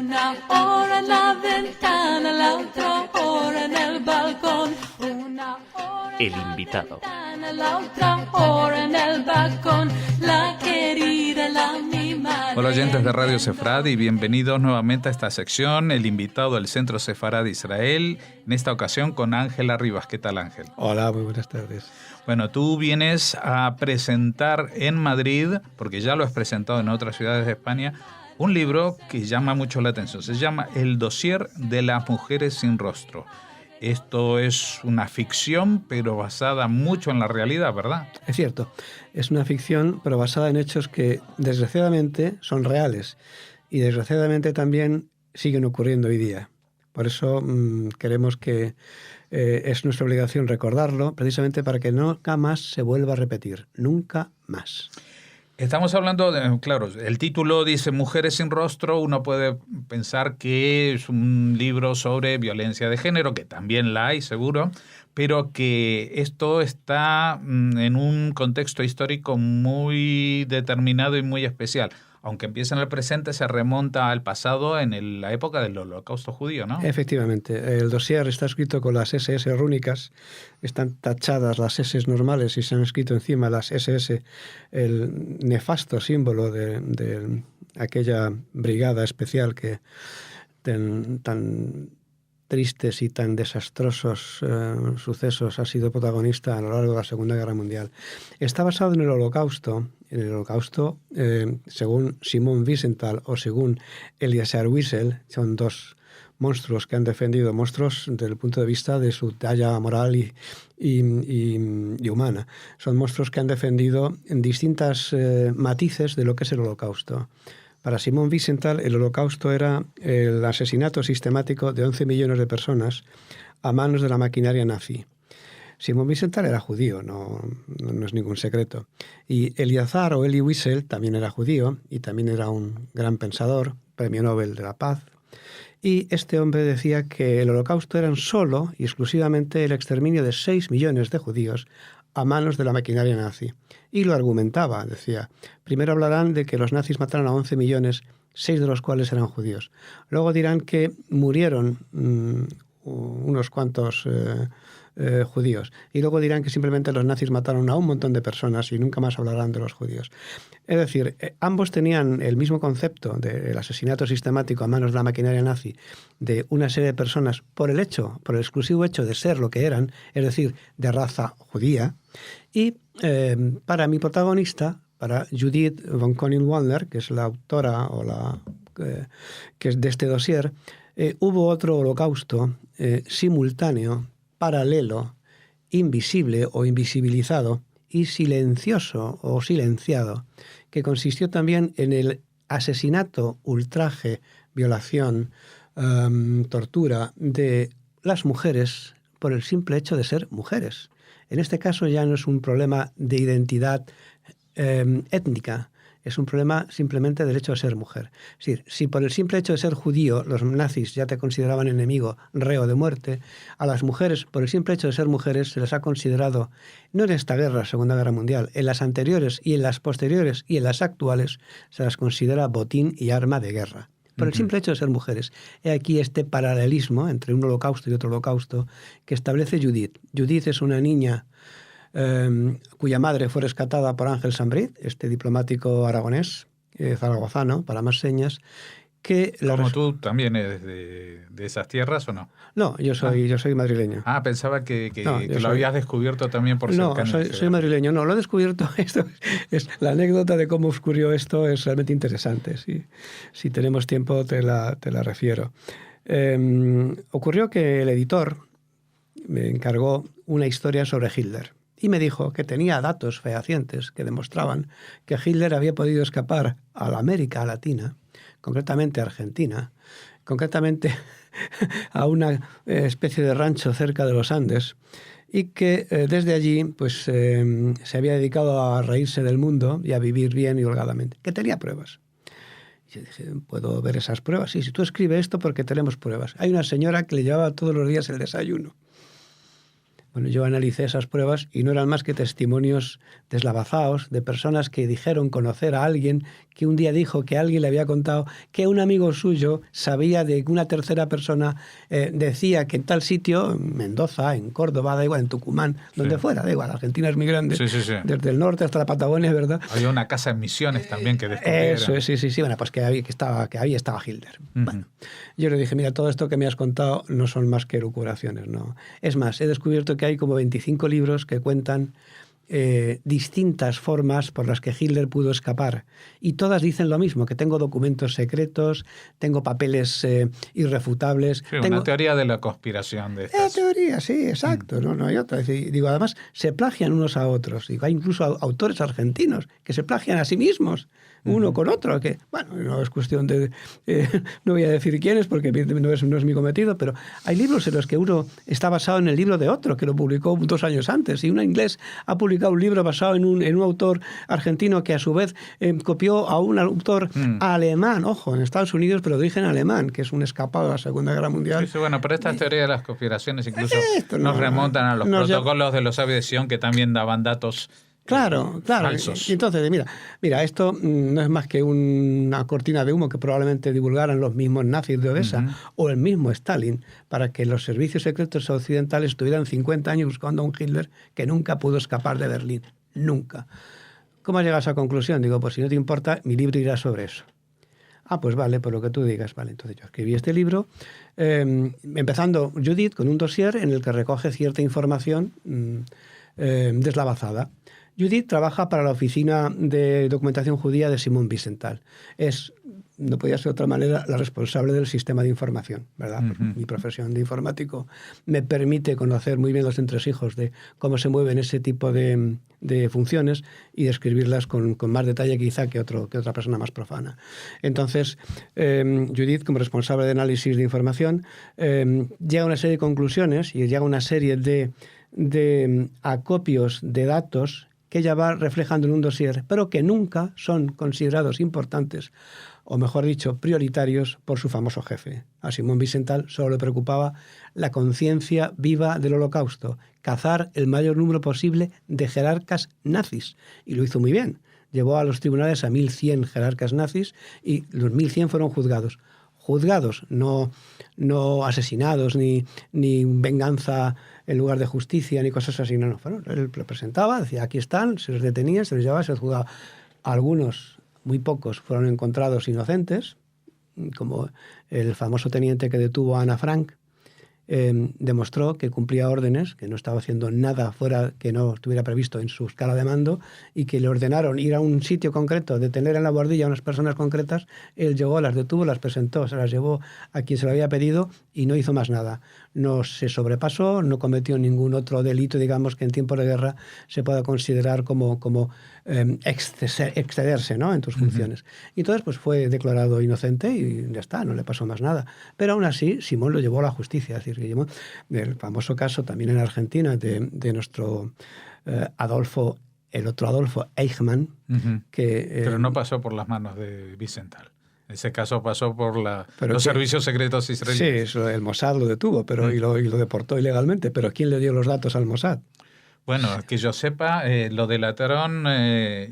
Una hora en la ventana, la otra hora en el balcón. Una hora El invitado. la otra hora en el balcón. La querida, la mimada. Hola oyentes de Radio Sefrad y bienvenidos nuevamente a esta sección, el invitado del Centro Sefarad de Israel, en esta ocasión con Ángela Rivas. ¿Qué tal, Ángel? Hola, muy buenas tardes. Bueno, tú vienes a presentar en Madrid, porque ya lo has presentado en otras ciudades de España, un libro que llama mucho la atención. Se llama El dossier de las mujeres sin rostro. Esto es una ficción, pero basada mucho en la realidad, ¿verdad? Es cierto, es una ficción, pero basada en hechos que desgraciadamente son reales y desgraciadamente también siguen ocurriendo hoy día. Por eso queremos que es nuestra obligación recordarlo, precisamente para que nunca más se vuelva a repetir, nunca más. Estamos hablando de, claro, el título dice Mujeres sin rostro, uno puede pensar que es un libro sobre violencia de género, que también la hay seguro, pero que esto está en un contexto histórico muy determinado y muy especial. Aunque empieza en el presente, se remonta al pasado en la época del Holocausto judío, ¿no? Efectivamente. El dossier está escrito con las SS rúnicas, están tachadas las S normales y se han escrito encima las SS, el nefasto símbolo de aquella brigada especial que tan tristes y tan desastrosos sucesos ha sido protagonista a lo largo de la Segunda Guerra Mundial. Está basado en el Holocausto. En el Holocausto, según Simon Wiesenthal o según Eliezer Wiesel, son dos monstruos que han defendido, monstruos desde el punto de vista de su talla moral y humana. Son monstruos que han defendido en distintas matices de lo que es el Holocausto. Para Simon Wiesenthal, el Holocausto era el asesinato sistemático de 11 millones de personas a manos de la maquinaria nazi. Simon Wiesenthal era judío, no es ningún secreto. Y Eliezer o Elie Wiesel también era judío y también era un gran pensador, premio Nobel de la Paz. Y este hombre decía que el Holocausto era solo y exclusivamente el exterminio de 6 millones de judíos a manos de la maquinaria nazi. Y lo argumentaba, decía. Primero hablarán de que los nazis mataron a 11 millones, 6 de los cuales eran judíos. Luego dirán que murieron unos cuantos judíos. Y luego dirán que simplemente los nazis mataron a un montón de personas y nunca más hablarán de los judíos. Es decir, ambos tenían el mismo concepto del asesinato sistemático a manos de la maquinaria nazi de una serie de personas por el exclusivo hecho de ser lo que eran, es decir, de raza judía. Y para mi protagonista, para Judith von Koning-Wallner, que es la autora que es de este dossier, hubo otro holocausto simultáneo, paralelo, invisible o invisibilizado y silencioso o silenciado, que consistió también en el asesinato, ultraje, violación, tortura de las mujeres por el simple hecho de ser mujeres. En este caso ya no es un problema de identidad étnica, es un problema simplemente del hecho de ser mujer. Es decir, si por el simple hecho de ser judío los nazis ya te consideraban enemigo, reo de muerte, a las mujeres, por el simple hecho de ser mujeres, se les ha considerado, no en esta guerra, Segunda Guerra Mundial, en las anteriores y en las posteriores y en las actuales, se las considera botín y arma de guerra. Por el simple hecho de ser mujeres. He aquí este paralelismo entre un holocausto y otro holocausto que establece Judith. Judith es una niña cuya madre fue rescatada por Ángel Sambrit, este diplomático aragonés, zaragozano, para más señas, que... ¿Como tú también eres de esas tierras o no? No, yo soy madrileño. Ah, pensaba que lo habías descubierto también por cercanía. No, soy madrileño. No, lo he descubierto. Esto es la anécdota de cómo ocurrió esto es realmente interesante. Si tenemos tiempo te la refiero. Ocurrió que el editor me encargó una historia sobre Hitler. Y me dijo que tenía datos fehacientes que demostraban que Hitler había podido escapar a la América Latina, concretamente a Argentina, concretamente a una especie de rancho cerca de los Andes, y que desde allí pues, se había dedicado a reírse del mundo y a vivir bien y holgadamente, que tenía pruebas. Y yo dije, ¿puedo ver esas pruebas? Sí, si tú escribes esto porque tenemos pruebas. Hay una señora que le llevaba todos los días el desayuno. Bueno, yo analicé esas pruebas y no eran más que testimonios deslavazados de personas que dijeron conocer a alguien que un día dijo que alguien le había contado que un amigo suyo sabía de que una tercera persona decía que en tal sitio, en Mendoza, en Córdoba, da igual, en Tucumán, donde fuera, da igual, Argentina es muy grande, desde el norte hasta la Patagonia, ¿verdad? Había una casa en Misiones también que descubrieron. Eso, sí, bueno, pues que ahí estaba Hitler. Bueno, yo le dije, mira, todo esto que me has contado no son más que elucubraciones, ¿no? Es más, he descubierto que hay como 25 libros que cuentan distintas formas por las que Hitler pudo escapar. Y todas dicen lo mismo, que tengo documentos secretos, tengo papeles irrefutables. Sí, una teoría de la conspiración de estas. Teoría, sí, exacto. No hay otra. Digo, además, se plagian unos a otros. Digo, hay incluso autores argentinos que se plagian a sí mismos, uno con otro, que, bueno, no es cuestión de... no voy a decir quiénes, porque no es mi cometido, pero hay libros en los que uno está basado en el libro de otro, que lo publicó 2 años antes, y un inglés ha publicado un libro basado en un autor argentino que a su vez copió a un autor alemán, ojo, en Estados Unidos, pero de origen alemán, que es un escapado de la Segunda Guerra Mundial. Sí, bueno, pero estas teorías de las conspiraciones incluso nos remontan a los protocolos de los sabios de Sion, que también daban datos Claro. falsos. Y entonces, mira, esto no es más que una cortina de humo que probablemente divulgaran los mismos nazis de Odessa o el mismo Stalin para que los servicios secretos occidentales estuvieran 50 años buscando a un Hitler que nunca pudo escapar de Berlín. Nunca. ¿Cómo has llegado a esa conclusión? Digo, pues si no te importa, mi libro irá sobre eso. Ah, pues vale, por lo que tú digas. Vale, entonces yo escribí este libro, empezando Judith con un dossier en el que recoge cierta información deslavazada. Judith trabaja para la Oficina de Documentación Judía de Simón Wiesenthal. Es, no podía ser de otra manera, la responsable del sistema de información, ¿verdad? Mi profesión de informático me permite conocer muy bien los entresijos de cómo se mueven ese tipo de funciones y describirlas con más detalle quizá que otra persona más profana. Entonces, Judith, como responsable de análisis de información, llega a una serie de conclusiones y llega a una serie de acopios de datos que ella va reflejando en un dossier, pero que nunca son considerados importantes, o mejor dicho, prioritarios por su famoso jefe. A Simón Wiesenthal solo le preocupaba la conciencia viva del Holocausto, cazar el mayor número posible de jerarcas nazis, y lo hizo muy bien. Llevó a los tribunales a 1.100 jerarcas nazis y los 1.100 fueron juzgados. Juzgados, no asesinados, ni venganza en lugar de justicia, ni cosas así. No. Bueno, él lo presentaba, decía, aquí están, se los detenía, se los llevaba, se los juzgaba. Algunos, muy pocos, fueron encontrados inocentes, como el famoso teniente que detuvo a Ana Frank, demostró que cumplía órdenes, que no estaba haciendo nada fuera que no estuviera previsto en su escala de mando y que le ordenaron ir a un sitio concreto, detener en la boardilla a unas personas concretas. Él llegó, las detuvo, las presentó, se las llevó a quien se lo había pedido y no hizo más nada. No se sobrepasó, no cometió ningún otro delito, digamos, que en tiempos de guerra se pueda considerar como excederse, ¿no?, en tus funciones. Y entonces pues fue declarado inocente y ya está, no le pasó más nada. Pero aún así, Simón lo llevó a la justicia. Es decir, que llevó el famoso caso también en Argentina de nuestro Adolfo, el otro Adolfo Eichmann, que... pero no pasó por las manos de Wiesenthal. Ese caso pasó por los servicios secretos israelíes. Sí, el Mossad lo detuvo y lo deportó ilegalmente. Pero ¿quién le dio los datos al Mossad? Bueno, que yo sepa, lo delataron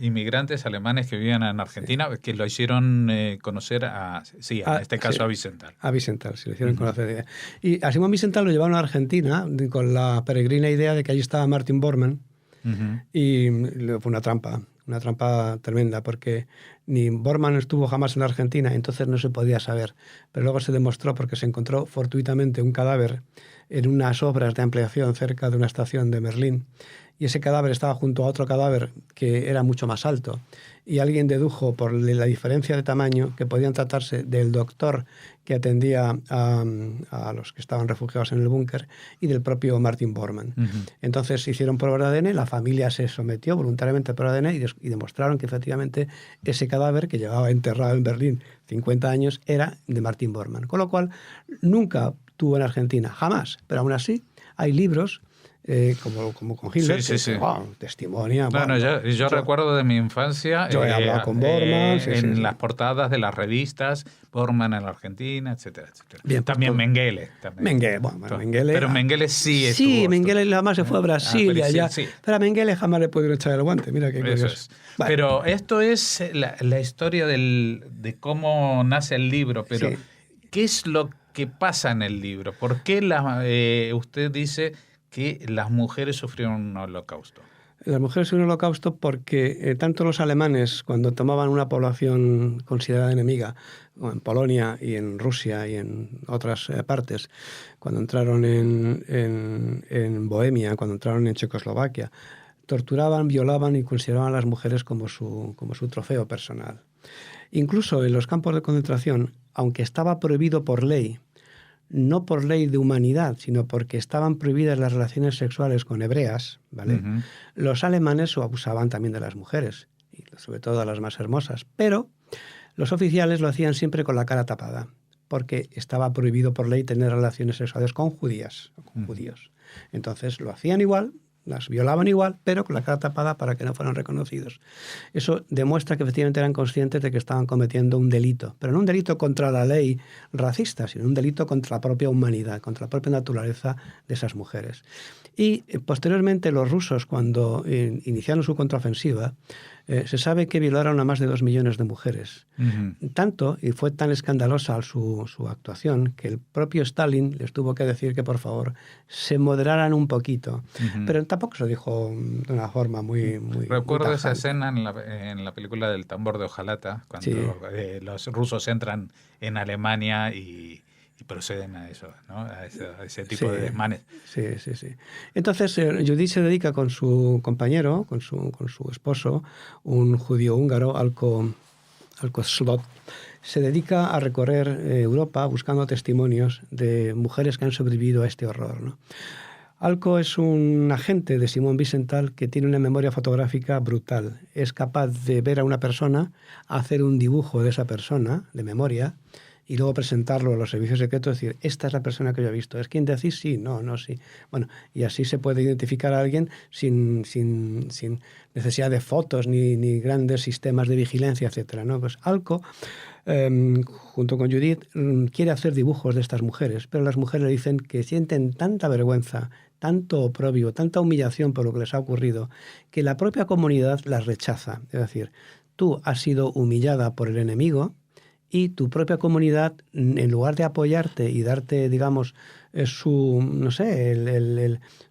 inmigrantes alemanes que vivían en Argentina, que lo hicieron conocer a Wiesenthal. A Wiesenthal, sí, lo hicieron conocer. Y a Simón Wiesenthal lo llevaron a Argentina con la peregrina idea de que allí estaba Martin Bormann. Y fue una trampa tremenda, porque ni Bormann estuvo jamás en Argentina, entonces no se podía saber. Pero luego se demostró, porque se encontró fortuitamente un cadáver en unas obras de ampliación cerca de una estación de Berlín, y ese cadáver estaba junto a otro cadáver que era mucho más alto, y alguien dedujo por la diferencia de tamaño que podían tratarse del doctor que atendía a los que estaban refugiados en el búnker y del propio Martin Bormann. Entonces hicieron pruebas de ADN, la familia se sometió voluntariamente a pruebas de ADN y demostraron que efectivamente ese cadáver que llevaba enterrado en Berlín 50 años era de Martin Bormann. Con lo cual nunca tuvo en Argentina, jamás, pero aún así hay libros como con Hitler, Sí, sí, que, sí. wow, testimonia. Bueno, yo recuerdo de mi infancia Yo he hablado con Bormann, sí, en sí. las portadas de las revistas, Bormann en la Argentina, etcétera, etcétera. Bien, pues También todo. Mengele. También. Mengele, bueno, Mengele. Pero Mengele sí Sí, estuvo. Mengele además se fue a Brasil y pero allá. sí. Pero a Mengele jamás le pudieron echar el guante. Mira qué Eso curioso. es. Vale. Pero esto es la historia de cómo nace el libro. Pero, Sí. ¿qué es lo que pasa en el libro? ¿Por qué usted dice que las mujeres sufrieron un holocausto? Las mujeres en el holocausto porque tanto los alemanes, cuando tomaban una población considerada enemiga, como en Polonia y en Rusia y en otras partes, cuando entraron en Bohemia, cuando entraron en Checoslovaquia, torturaban, violaban y consideraban a las mujeres como su trofeo personal. Incluso en los campos de concentración, aunque estaba prohibido por ley, no por ley de humanidad, sino porque estaban prohibidas las relaciones sexuales con hebreas, ¿vale? Ujú. Los alemanes abusaban también de las mujeres, y sobre todo de las más hermosas, pero los oficiales lo hacían siempre con la cara tapada, porque estaba prohibido por ley tener relaciones sexuales con judías o con judíos. Entonces lo hacían igual, las violaban igual, pero con la cara tapada para que no fueran reconocidos. Eso demuestra que efectivamente eran conscientes de que estaban cometiendo un delito, pero no un delito contra la ley racista, sino un delito contra la propia humanidad, contra la propia naturaleza de esas mujeres. Y posteriormente los rusos, cuando iniciaron su contraofensiva, se sabe que violaron a más de 2 millones de mujeres. Ujú. Tanto, y fue tan escandalosa su actuación, que el propio Stalin les tuvo que decir que por favor se moderaran un poquito. Ujú. Pero tampoco se lo dijo de una forma muy Recuerdo muy esa tajante. escena en la película del tambor de hojalata, cuando Sí. los rusos entran en Alemania y proceden a eso, ¿no? A ese tipo de desmanes. Sí. Entonces, Judith se dedica con su compañero, con su esposo, un judío húngaro, Alko Slot, se dedica a recorrer Europa buscando testimonios de mujeres que han sobrevivido a este horror, ¿no? Alko es un agente de Simón Wiesenthal que tiene una memoria fotográfica brutal. Es capaz de ver a una persona, hacer un dibujo de esa persona, de memoria, y luego presentarlo a los servicios secretos, decir, esta es la persona que yo he visto. ¿Es quien decís? Sí, no, sí. Bueno, y así se puede identificar a alguien sin necesidad de fotos ni grandes sistemas de vigilancia, etcétera, ¿no? Pues Alko, junto con Judith, quiere hacer dibujos de estas mujeres, pero las mujeres le dicen que sienten tanta vergüenza, tanto oprobio, tanta humillación por lo que les ha ocurrido, que la propia comunidad las rechaza. Es decir, tú has sido humillada por el enemigo, y tu propia comunidad, en lugar de apoyarte y darte, digamos, su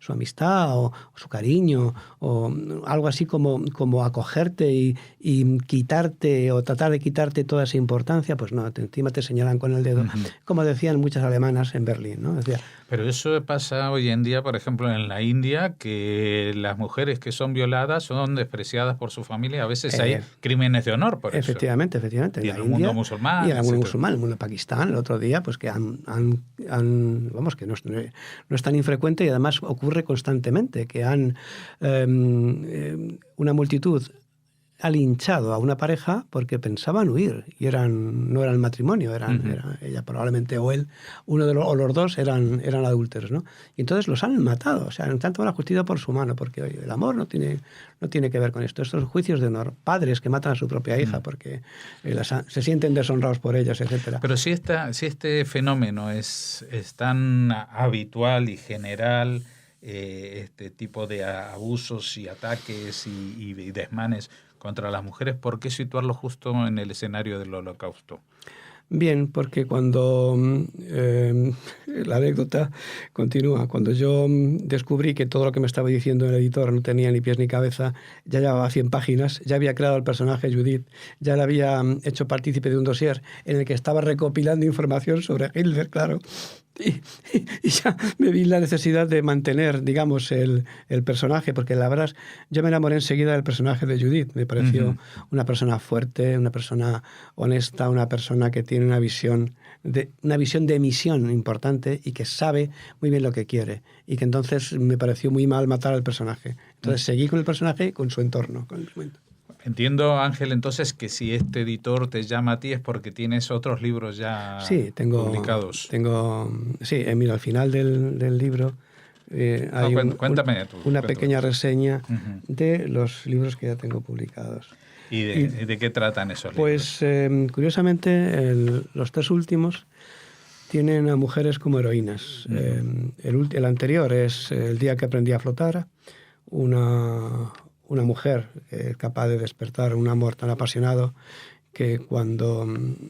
amistad o su cariño o algo así como acogerte y quitarte o tratar de quitarte toda esa importancia, pues no, encima te señalan con el dedo, como decían muchas alemanas en Berlín, ¿no? Decía, Pero eso pasa hoy en día, por ejemplo, en la India, que las mujeres que son violadas son despreciadas por su familia. A veces hay crímenes de honor por efectivamente, eso. efectivamente. Y en el mundo musulmán. Y en el mundo etcétera. musulmán, en el mundo de Pakistán, el otro día, pues que vamos, que no es tan infrecuente y además ocurre constantemente, que una multitud ha linchado a una pareja porque pensaban huir y no eran matrimonio, era ella probablemente o él, o los dos eran adúlteros, ¿no? Y entonces los han matado, o sea, en tanto la justicia por su mano, porque oye, el amor no tiene que ver con esto. Estos juicios de honor, padres que matan a su propia hija porque se sienten deshonrados por ellas, etcétera. Pero si este fenómeno es tan habitual y general, este tipo de abusos y ataques y desmanes contra las mujeres, ¿por qué situarlo justo en el escenario del Holocausto? Bien, porque cuando la anécdota continúa, cuando yo descubrí que todo lo que me estaba diciendo el editor no tenía ni pies ni cabeza, ya llevaba 100 páginas, ya había creado el personaje Judith, ya la había hecho partícipe de un dossier en el que estaba recopilando información sobre Hitler, claro. Y ya me vi la necesidad de mantener, digamos, el personaje, porque la verdad, yo me enamoré enseguida del personaje de Judith. Me pareció una persona fuerte, una persona honesta, una persona que tiene una visión de misión importante y que sabe muy bien lo que quiere. Y que entonces me pareció muy mal matar al personaje. Entonces seguí con el personaje, con su entorno, con el momento. Entiendo, Ángel, entonces que si este editor te llama a ti es porque tienes otros libros ya publicados. Sí, mira, al final del libro hay Cuéntame tú. una pequeña reseña Ujú. de los libros que ya tengo publicados. ¿Y de qué tratan esos Pues libros? curiosamente los 3 últimos tienen a mujeres como heroínas. El anterior es El día que aprendí a flotar, una mujer capaz de despertar un amor tan apasionado que cuando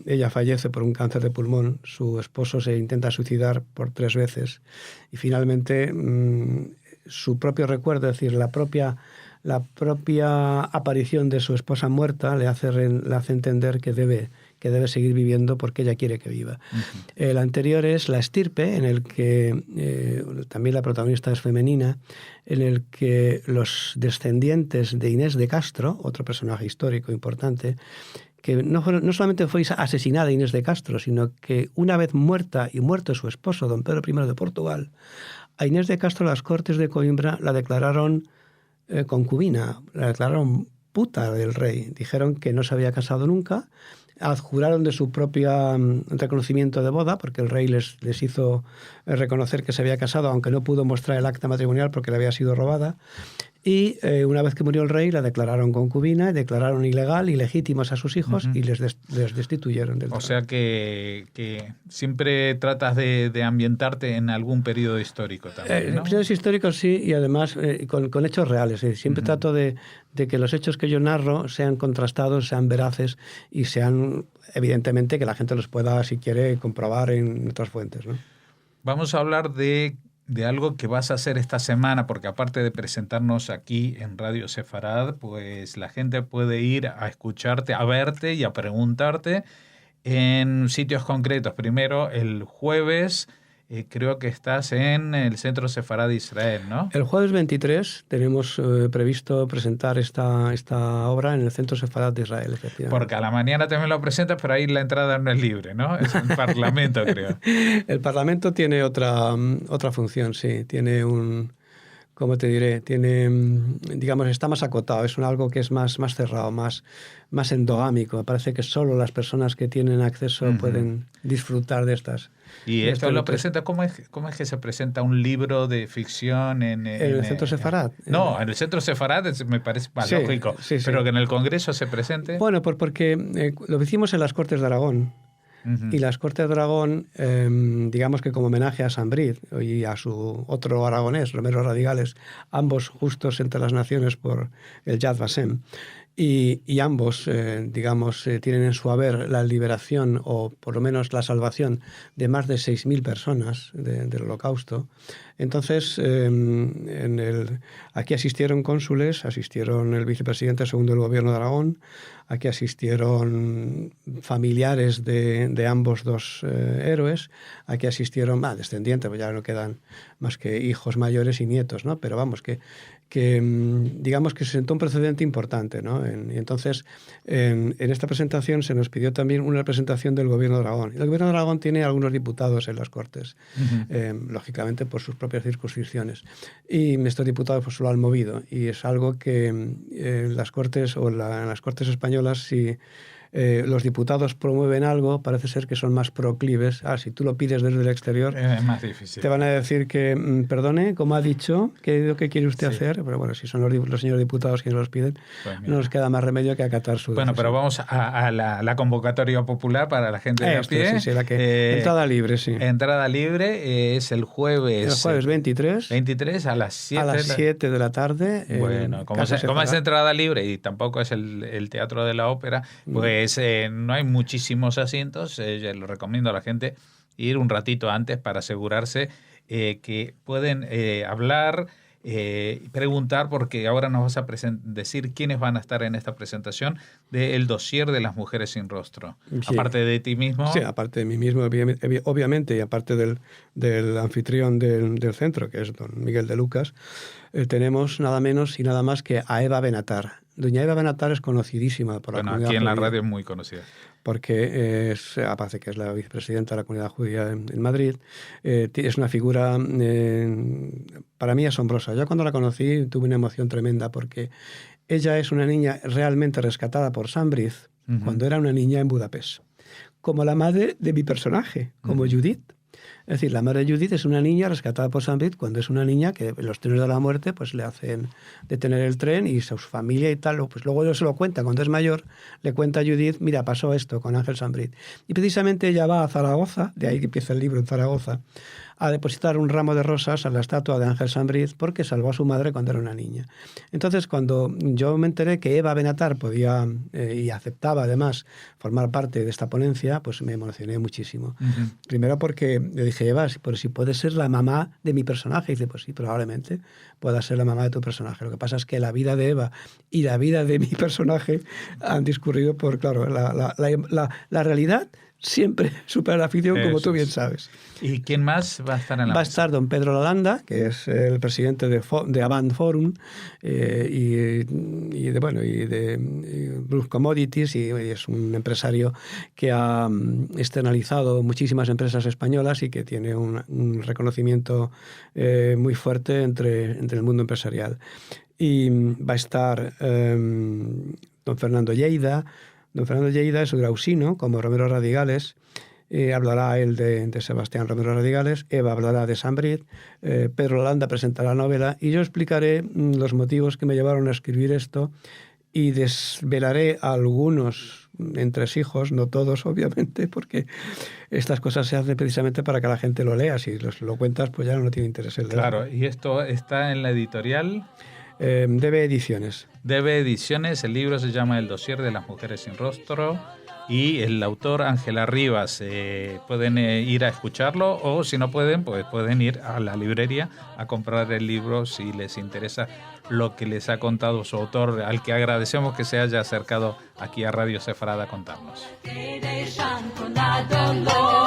ella fallece por un cáncer de pulmón, su esposo se intenta suicidar por 3 veces y finalmente su propio recuerdo, es decir, la propia aparición de su esposa muerta le hace entender que debe seguir viviendo porque ella quiere que viva. Uh-huh. El anterior es La estirpe, en el que también la protagonista es femenina, en el que los descendientes de Inés de Castro, otro personaje histórico importante, que no solamente fue asesinada Inés de Castro, sino que una vez muerta y muerto su esposo, don Pedro I de Portugal, a Inés de Castro las Cortes de Coimbra la declararon concubina, la declararon puta del rey. Dijeron que no se había casado nunca, adjuraron de su propio reconocimiento de boda, porque el rey les hizo reconocer que se había casado, aunque no pudo mostrar el acta matrimonial porque le había sido robada. Y una vez que murió el rey, la declararon concubina, declararon ilegal, ilegítimos a sus hijos, uh-huh, y les destituyeron del trono. O sea que siempre tratas de ambientarte en algún periodo histórico también, ¿no? Periodos históricos sí, y además con hechos reales. Siempre uh-huh, trato de que los hechos que yo narro sean contrastados, sean veraces y sean, evidentemente, que la gente los pueda, si quiere, comprobar en otras fuentes, ¿no? Vamos a hablar de algo que vas a hacer esta semana, porque aparte de presentarnos aquí en Radio Sefarad, pues la gente puede ir a escucharte, a verte y a preguntarte en sitios concretos. Primero, el jueves, creo que estás en el Centro Sefarad de Israel, ¿no? El jueves 23 tenemos previsto presentar esta obra en el Centro Sefarad de Israel, efectivamente. Porque a la mañana también lo presentas, pero ahí la entrada no es libre, ¿no? Es el Parlamento, creo. El Parlamento tiene otra función, sí. Tiene ¿cómo te diré? Digamos, está más acotado. Es algo que es más cerrado, más endogámico. Me parece que solo las personas que tienen acceso uh-huh, pueden disfrutar de estas. ¿Y esto lo presenta? ¿Cómo es que se presenta un libro de ficción en el Centro Sefarad? No, en el Centro Sefarad me parece más lógico, sí, pero que en el Congreso se presente. Bueno, porque lo hicimos en las Cortes de Aragón. Uh-huh. Y las Cortes de Aragón, digamos que como homenaje a Sant Brit y a su otro aragonés, Romero Radigales, ambos justos entre las naciones por el Yad Vashem, y ambos, digamos, tienen en su haber la liberación o por lo menos la salvación de más de 6.000 personas del Holocausto. Entonces, aquí asistieron cónsules, asistieron el vicepresidente segundo del gobierno de Aragón, aquí asistieron familiares de ambos dos héroes, aquí asistieron descendientes, pues ya no quedan más que hijos mayores y nietos, ¿no? Pero vamos, que digamos que se sentó un precedente importante, ¿no? Y entonces, en esta presentación se nos pidió también una representación del gobierno de Aragón. Y el gobierno de Aragón tiene algunos diputados en las Cortes, uh-huh, lógicamente por sus propias circunscripciones. Y estos diputados pues lo han movido. Y es algo que en las Cortes o en las Cortes españolas, si los diputados promueven algo, parece ser que son más proclives. Si tú lo pides desde el exterior, es más difícil. Te van a decir que, perdone, como ha dicho, ¿qué quiere usted hacer? Pero bueno, si son los señores diputados quienes los piden, pues no nos queda más remedio que acatar su decisión. Pero vamos a la convocatoria popular para la gente de a pie. Sí, entrada libre, sí. Entrada libre es el jueves. El jueves 23. 23 a las 7. A las 7 de la tarde. Bueno, como es entrada libre y tampoco es el Teatro de la Ópera, pues no hay muchísimos asientos. Yo lo recomiendo a la gente ir un ratito antes para asegurarse que pueden hablar, preguntar, porque ahora nos vas a decir quiénes van a estar en esta presentación del dossier de las mujeres sin rostro. Sí. Aparte de ti mismo. Sí, aparte de mí mismo, obviamente, y aparte del anfitrión del centro, que es don Miguel de Lucas, tenemos nada menos y nada más que a Eva Benatar. Doña Eva Benatar es conocidísima por la comunidad aquí en judía, la radio es muy conocida. Porque aparte que es la vicepresidenta de la comunidad judía en Madrid, es una figura para mí asombrosa. Yo cuando la conocí tuve una emoción tremenda porque ella es una niña realmente rescatada por Sant Brit uh-huh, cuando era una niña en Budapest. Como la madre de mi personaje, como uh-huh, Judith. Es decir, la madre de Judith es una niña rescatada por Saint-Brid cuando es una niña que en los trenes de la muerte pues le hacen detener el tren y su familia y tal. Pues luego él se lo cuenta, cuando es mayor, le cuenta a Judith, mira, pasó esto con Ángel Saint-Brid. Y precisamente ella va a Zaragoza, de ahí que empieza el libro en Zaragoza, a depositar un ramo de rosas a la estatua de Ángel Saint-Brid porque salvó a su madre cuando era una niña. Entonces, cuando yo me enteré que Eva Benatar podía y aceptaba además formar parte de esta ponencia, pues me emocioné muchísimo. Ujú. Primero porque le dije, Eva, pero si puede ser la mamá de mi personaje. Y dice, pues sí, probablemente pueda ser la mamá de tu personaje. Lo que pasa es que la vida de Eva y la vida de mi personaje han discurrido por, claro, la realidad siempre supera la ficción, como tú bien sabes. ¿Y quién más va a estar en la Va a mesa? estar don Pedro Lalanda, que es el presidente de Avant Forum y de Blue Commodities, y es un empresario que ha externalizado muchísimas empresas españolas y que tiene un reconocimiento muy fuerte entre el mundo empresarial. Y va a estar don Fernando Lleida. Don Fernando Lleida es grausino, como Romero Radigales. Hablará él de Sebastián Romero Radigales, Eva hablará de Saint-Brid, Pedro Lalanda presentará la novela y yo explicaré los motivos que me llevaron a escribir esto y desvelaré algunos entresijos, no todos obviamente, porque estas cosas se hacen precisamente para que la gente lo lea. Si lo cuentas, pues ya no tiene interés el leerlo. Claro, y esto está en la editorial DB Ediciones. DB Ediciones. El libro se llama El dossier de las mujeres sin rostro y el autor Ángela Rivas. Pueden ir a escucharlo o si no pueden, pues pueden ir a la librería a comprar el libro si les interesa lo que les ha contado su autor, al que agradecemos que se haya acercado aquí a Radio Sefardá a contarnos. Te dejan con la dolor.